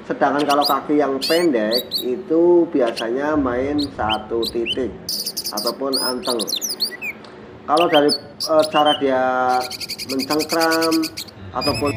Sedangkan kalau kaki yang pendek itu biasanya main satu titik ataupun anteng. Kalau dari cara dia mencengkram ataupun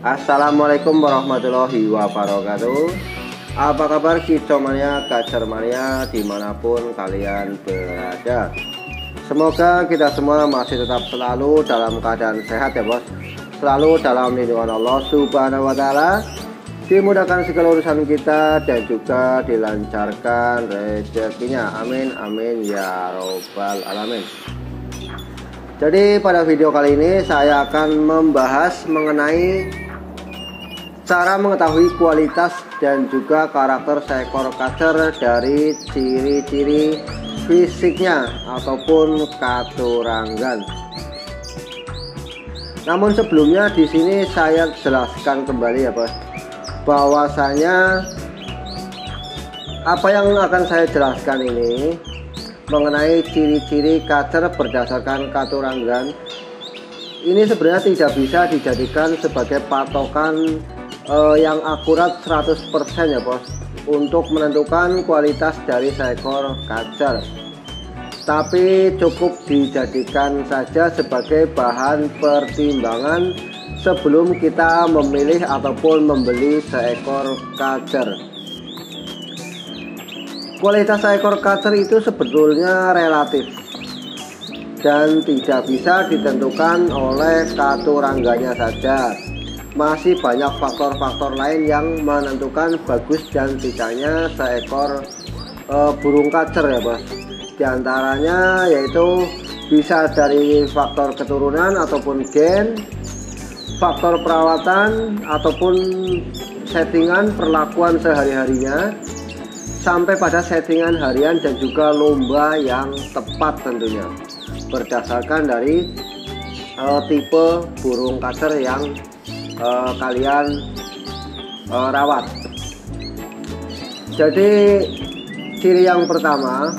Assalamualaikum warahmatullahi wabarakatuh. Apa kabar kicomania, gajarmania dimanapun kalian berada. Semoga kita semua masih tetap selalu dalam keadaan sehat ya bos. Selalu dalam lindungan Allah Subhanahu wa Ta'ala, dimudahkan segala urusan kita dan juga dilancarkan rezekinya. Amin amin ya robbal alamin. Jadi pada video kali ini saya akan membahas mengenai cara mengetahui kualitas dan juga karakter seekor kacer dari ciri-ciri fisiknya ataupun katurangan. Namun sebelumnya di sini saya jelaskan kembali ya bos, bahwasanya apa yang akan saya jelaskan ini mengenai ciri-ciri kacer berdasarkan katurangan ini sebenarnya tidak bisa dijadikan sebagai patokan yang akurat 100% ya bos untuk menentukan kualitas dari seekor kacer, tapi cukup dijadikan saja sebagai bahan pertimbangan sebelum kita memilih ataupun membeli seekor kacer. Kualitas seekor kacer itu sebetulnya relatif dan tidak bisa ditentukan oleh katurangganya saja. Masih banyak faktor-faktor lain yang menentukan bagus dan tidaknya seekor burung kacer ya bos. Di antaranya yaitu bisa dari faktor keturunan ataupun gen, faktor perawatan ataupun settingan perlakuan sehari-harinya, sampai pada settingan harian dan juga lomba yang tepat tentunya, berdasarkan dari tipe burung kacer yang kalian rawat. Jadi ciri yang pertama,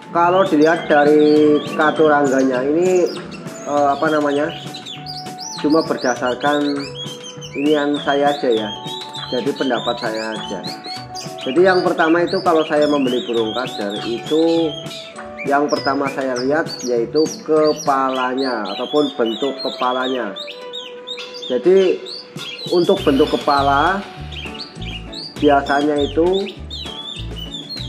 kalau dilihat dari katurangganya ini cuma berdasarkan inian saya aja ya, jadi pendapat saya aja. Jadi yang pertama itu kalau saya membeli burung kacer itu yang pertama saya lihat yaitu kepalanya ataupun bentuk kepalanya. Jadi untuk bentuk kepala biasanya itu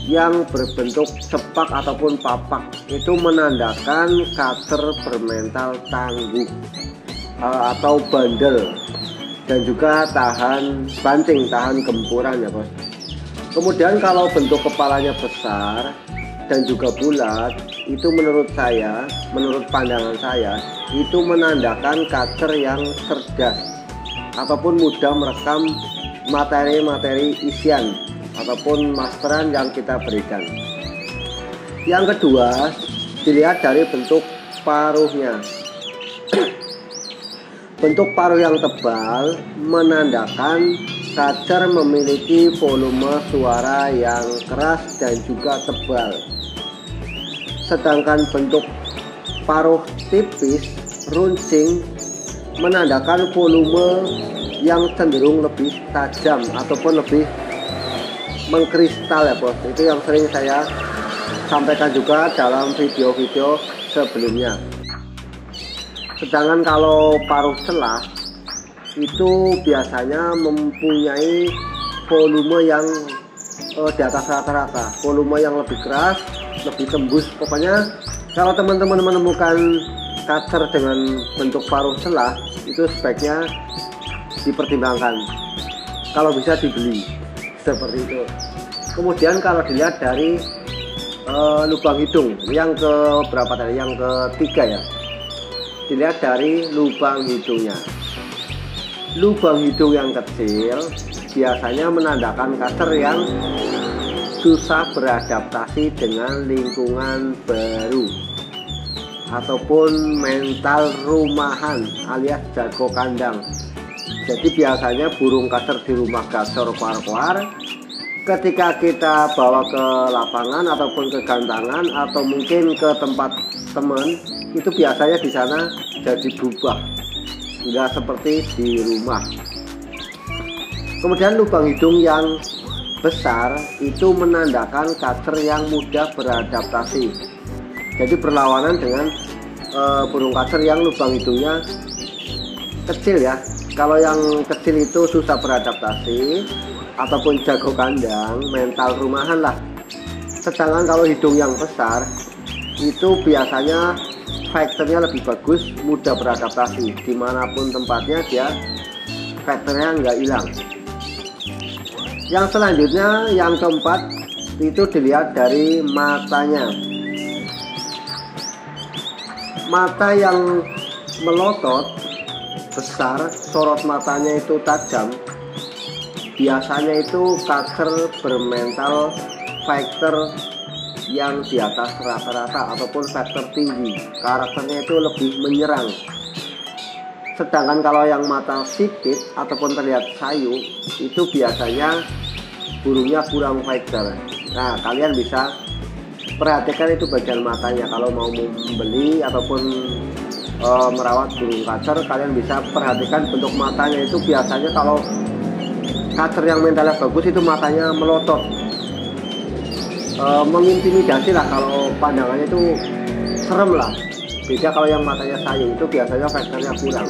yang berbentuk cepak ataupun papak itu menandakan kacer bermental tangguh atau bandel dan juga tahan banting, tahan gempuran ya bos. Kemudian kalau bentuk kepalanya besar dan juga bulat, itu menurut saya, menurut pandangan saya, itu menandakan kacer yang cerdas ataupun mudah merekam materi-materi isian ataupun masteran yang kita berikan. Yang kedua, dilihat dari bentuk paruhnya. Bentuk paruh yang tebal menandakan kacer memiliki volume suara yang keras dan juga tebal. Sedangkan bentuk paruh tipis runcing menandakan volume yang cenderung lebih tajam ataupun lebih mengkristal ya bos. Itu yang sering saya sampaikan juga dalam video-video sebelumnya. Sedangkan kalau paruh celah itu biasanya mempunyai volume yang di atas rata-rata, volume yang lebih keras, lebih tembus. Pokoknya kalau teman-teman menemukan kacer dengan bentuk paruh celah itu sebaiknya dipertimbangkan, kalau bisa dibeli seperti itu. Kemudian kalau dilihat dari lubang hidung yang ke berapa tadi, yang ketiga ya, dilihat dari lubang hidungnya. Lubang hidung yang kecil biasanya menandakan kacer yang susah beradaptasi dengan lingkungan baru ataupun mental rumahan alias jago kandang. Jadi biasanya burung kacer di rumah gacor kuar-kuar, ketika kita bawa ke lapangan ataupun ke gantangan atau mungkin ke tempat teman, itu biasanya di sana jadi berubah, nggak seperti di rumah. Kemudian lubang hidung yang besar itu menandakan kacer yang mudah beradaptasi. Jadi berlawanan dengan burung kacer yang lubang hidungnya kecil ya. Kalau yang kecil itu susah beradaptasi ataupun jago kandang, mental rumahan lah. Sedangkan kalau hidung yang besar itu biasanya faktornya lebih bagus, mudah beradaptasi. Dimanapun tempatnya dia faktornya nggak hilang. Yang selanjutnya, yang keempat, itu dilihat dari matanya. Mata yang melotot besar, sorot matanya itu tajam, biasanya itu kacer bermental faktor yang di atas rata-rata ataupun faktor tinggi, karakternya itu lebih menyerang. Sedangkan kalau yang mata sipit ataupun terlihat sayu, itu biasanya burungnya kurang faktor. Nah, kalian bisa perhatikan itu bagian matanya. Kalau mau membeli ataupun merawat burung kacer, kalian bisa perhatikan bentuk matanya. Itu biasanya kalau kacer yang mentalnya bagus itu matanya melotot, mengintimidasi lah. Kalau pandangannya itu serem lah. Beda kalau yang matanya sayu, itu biasanya faktornya kurang.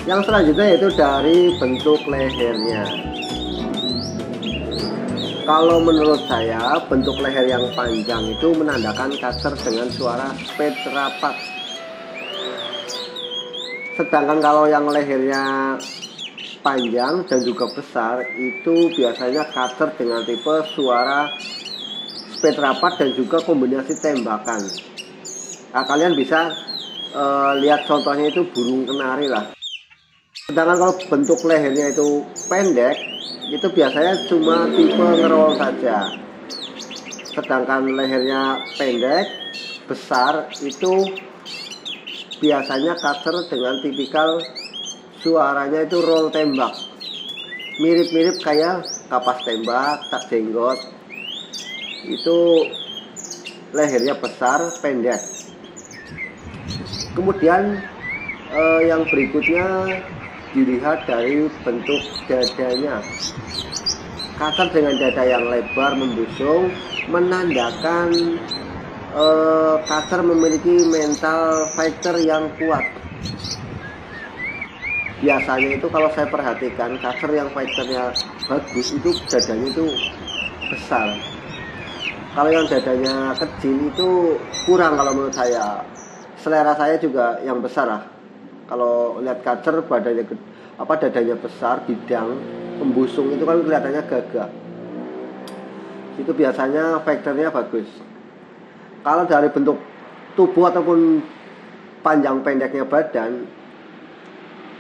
Yang selanjutnya yaitu dari bentuk lehernya. Kalau menurut saya, bentuk leher yang panjang itu menandakan kacer dengan suara spet rapat. Sedangkan kalau yang lehernya panjang dan juga besar, itu biasanya kacer dengan tipe suara spet rapat dan juga kombinasi tembakan. Nah, kalian bisa lihat contohnya itu burung kenari lah. Sedangkan kalau bentuk lehernya itu pendek, itu biasanya cuma tipe ngerol saja. Sedangkan lehernya pendek, besar, itu biasanya kacer dengan tipikal suaranya itu roll tembak. Mirip-mirip kayak kapas tembak, tak jenggot. Itu lehernya besar, pendek. Kemudian yang berikutnya dilihat dari bentuk dadanya. Kacer dengan dada yang lebar membusung menandakan kacer memiliki mental fighter yang kuat. Biasanya itu kalau saya perhatikan, kacer yang fighternya bagus itu dadanya itu besar. Kalau yang dadanya kecil itu kurang kalau menurut saya. Selera saya juga yang besar lah. Kalau lihat kacer badannya dadanya besar, bidang, pembusung itu kan kelihatannya gagah. Itu biasanya faktornya bagus. Kalau dari bentuk tubuh ataupun panjang pendeknya badan,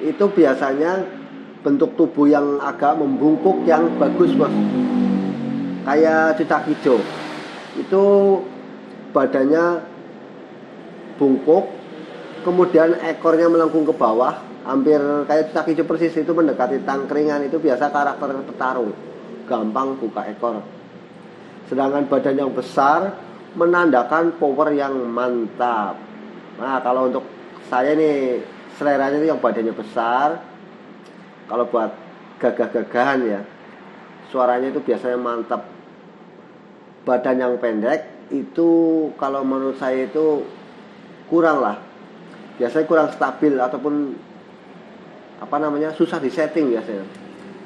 itu biasanya bentuk tubuh yang agak membungkuk yang bagus, bos. Kayak cicak hijau. Itu badannya bungkuk, kemudian ekornya melengkung ke bawah, hampir kayak cicak hijau persis, itu mendekati tangkringan. Itu biasa karakter petarung, gampang buka ekor. Sedangkan badan yang besar menandakan power yang mantap. Nah, kalau untuk saya nih seleranya itu yang badannya besar. Kalau buat gagah-gagahan ya, suaranya itu biasanya mantap. Badan yang pendek itu kalau menurut saya itu kurang lah, biasanya kurang stabil ataupun susah disetting biasanya.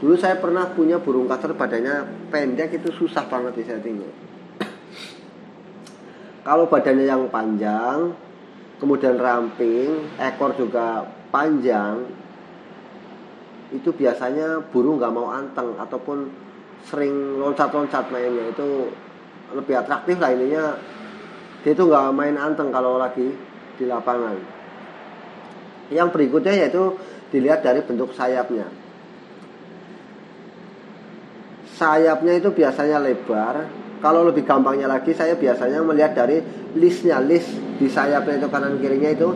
Dulu saya pernah punya burung kacer badannya pendek, itu susah banget disetting. Kalau badannya yang panjang, kemudian ramping, ekor juga panjang, itu biasanya burung nggak mau anteng ataupun sering loncat-loncat mainnya. Itu lebih atraktif lah ininya. Dia itu nggak main anteng kalau lagi di lapangan. Yang berikutnya yaitu dilihat dari bentuk sayapnya. Sayapnya itu biasanya lebar. Kalau lebih gampangnya lagi, saya biasanya melihat dari listnya. List di sayapnya itu kanan kirinya itu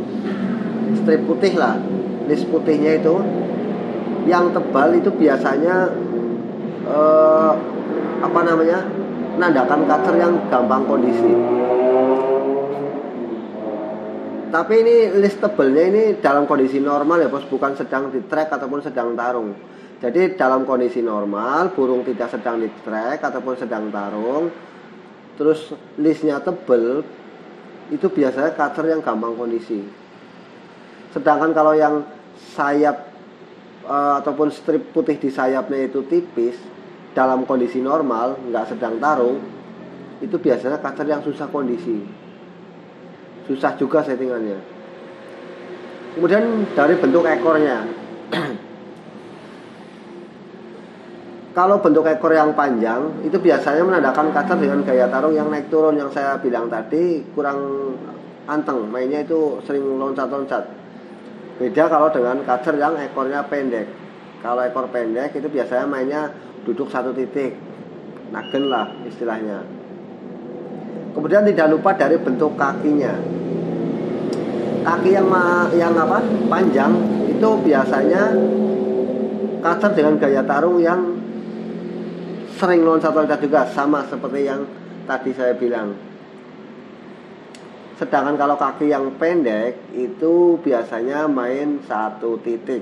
strip putih lah. list putihnya itu yang tebal itu biasanya menandakan kacer yang gampang kondisi. Tapi ini list tebelnya ini dalam kondisi normal ya bos, bukan sedang di trek ataupun sedang tarung. Jadi dalam kondisi normal burung tidak sedang di trek ataupun sedang tarung, terus listnya tebel, itu biasanya kacer yang gampang kondisi. Sedangkan kalau yang sayap ataupun strip putih di sayapnya itu tipis, dalam kondisi normal nggak sedang tarung, itu biasanya kacer yang susah kondisi, susah juga settingannya. Kemudian dari bentuk ekornya, kalau bentuk ekor yang panjang itu biasanya menandakan kacer dengan gaya tarung yang naik turun, yang saya bilang tadi kurang anteng, mainnya itu sering loncat-loncat. Beda kalau dengan kacer yang ekornya pendek. Kalau ekor pendek itu biasanya mainnya duduk satu titik, nagen lah istilahnya. Kemudian tidak lupa dari bentuk kakinya. Kaki yang panjang itu biasanya kacer dengan gaya tarung yang sering loncat-loncat juga, sama seperti yang tadi saya bilang. Sedangkan kalau kaki yang pendek itu biasanya main satu titik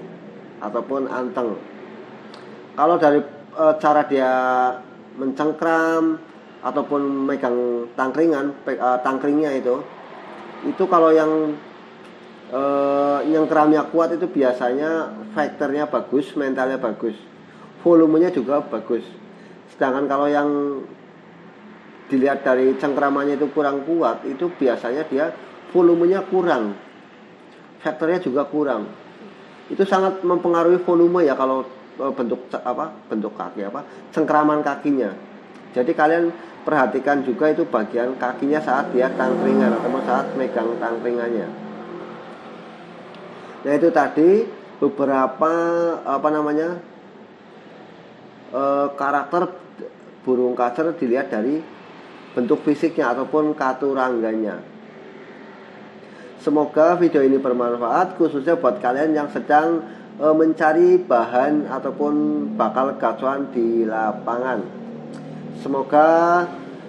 ataupun anteng. Kalau dari cara dia mencengkram ataupun megang tangkringnya itu kalau yang nyengkramnya kuat itu biasanya faktornya bagus, mentalnya bagus, volumenya juga bagus. Sedangkan kalau yang dilihat dari cengkramannya itu kurang kuat, itu biasanya dia volumenya kurang, faktornya juga kurang. Itu sangat mempengaruhi volume ya kalau bentuk kaki cengkraman kakinya. Jadi kalian perhatikan juga itu bagian kakinya saat dia tangkringan atau saat megang tangkringannya. Nah itu tadi beberapa karakter burung kacer dilihat dari bentuk fisiknya ataupun katurangganya. Semoga video ini bermanfaat khususnya buat kalian yang sedang mencari bahan ataupun bakal gacuan di lapangan. Semoga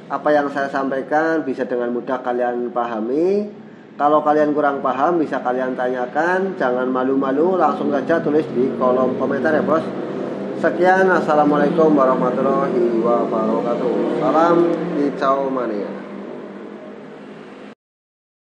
apa yang saya sampaikan bisa dengan mudah kalian pahami. Kalau kalian kurang paham bisa kalian tanyakan, jangan malu-malu, langsung saja tulis di kolom komentar ya bos. Sekian, assalamualaikum warahmatullahi wabarakatuh. Salam hijau mania.